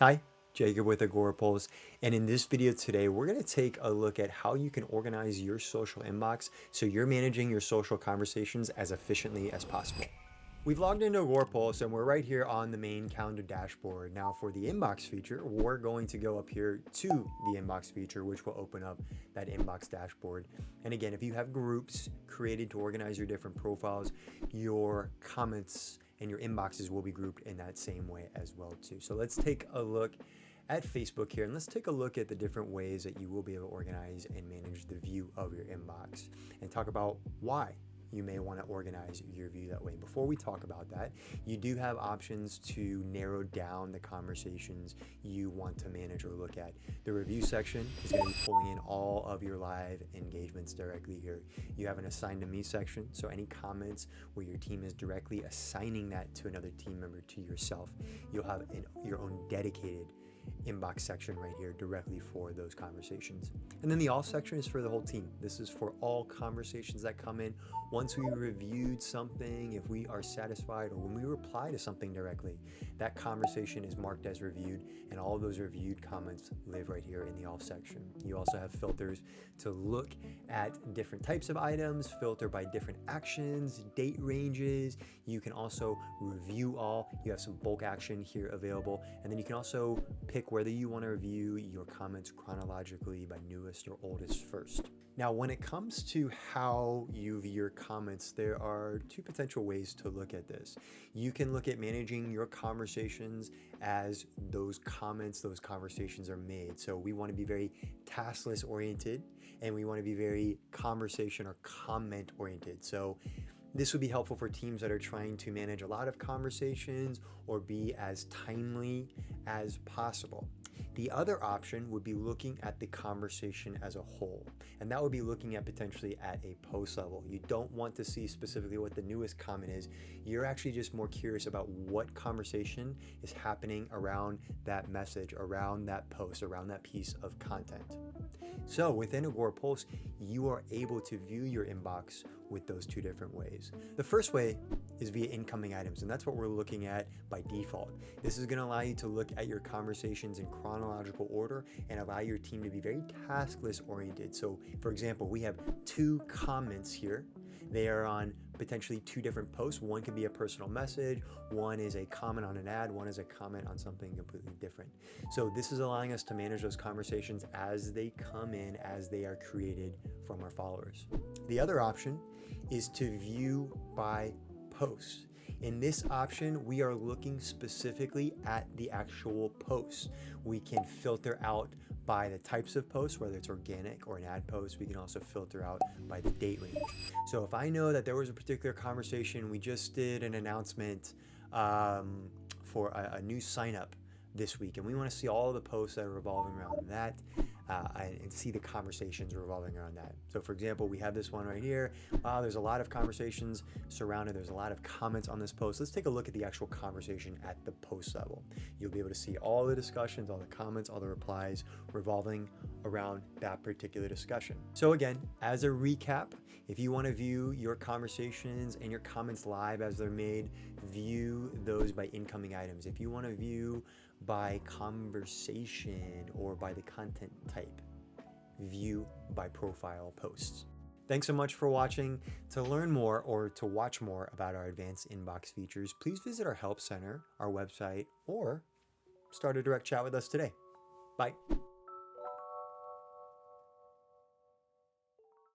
Hi, Jacob with Agorapulse, and in this video today, we're going to take a look at how you can organize your social inbox so you're managing your social conversations as efficiently as possible. We've logged into Agorapulse and we're right here on the main calendar dashboard. Now for the inbox feature, we're going to go up here to the inbox feature, which will open up that inbox dashboard. And again, if you have groups created to organize your different profiles, your comments and your inboxes will be grouped in that same way as well too. So let's take a look at Facebook here, and let's take a look at the different ways that you will be able to organize and manage the view of your inbox and talk about why you may want to organize your view that way. Before we talk about that, you do have options to narrow down the conversations you want to manage or look at. The review section is going to be pulling in all of your live engagements directly here. You have an assign to me section, so any comments where your team is directly assigning that to another team member to yourself. You'll have your own dedicated inbox section right here directly for those conversations. And then the all section is for the whole team. This is for all conversations that come in once we reviewed something. If we are satisfied or when we reply to something directly, that conversation is marked as reviewed, and all of those reviewed comments live right here in the all section. You also have filters to look at different types of items, filter by different actions, date ranges. You can also review all. You have some bulk action here available, and then you can also pick whether you want to review your comments chronologically by newest or oldest first. Now, when it comes to how you view your comments, there are two potential ways to look at this. You can look at managing your conversations as those comments, those conversations are made. So we want to be very taskless oriented, and we want to be very conversation or comment oriented. So this would be helpful for teams that are trying to manage a lot of conversations or be as timely as possible. The other option would be looking at the conversation as a whole, and that would be looking at potentially at a post level. You don't want to see specifically what the newest comment is. You're actually just more curious about what conversation is happening around that message, around that post, around that piece of content. So within Agorapulse, you are able to view your inbox with those two different ways. The first way is via incoming items, and that's what we're looking at by default. This is going to allow you to look at your conversations in chronological order and allow your team to be very taskless oriented. So for example, we have two comments here. They are on potentially two different posts. One could be a personal message, one is a comment on an ad, one is a comment on something completely different. So this is allowing us to manage those conversations as they come in, as they are created from our followers. The other option is to view by post. In this option, we are looking specifically at the actual post. We can filter out by the types of posts, whether it's organic or an ad post. We can also filter out by the date range. So if I know that there was a particular conversation, we just did an announcement for a new sign up this week, and we want to see all the posts that are revolving around that and see the conversations revolving around that. So for example, we have this one right here. Wow, there's a lot of conversations surrounded. There's a lot of comments on this post. Let's take a look at the actual conversation at the post level. You'll be able to see all the discussions, all the comments, all the replies revolving around that particular discussion. So again, as a recap, if you want to view your conversations and your comments live as they're made, view those by incoming items. If you want to view by conversation or by the content type, view by profile posts. Thanks so much for watching. To learn more or to watch more about our advanced inbox features, please visit our help center, our website, or start a direct chat with us today. Bye.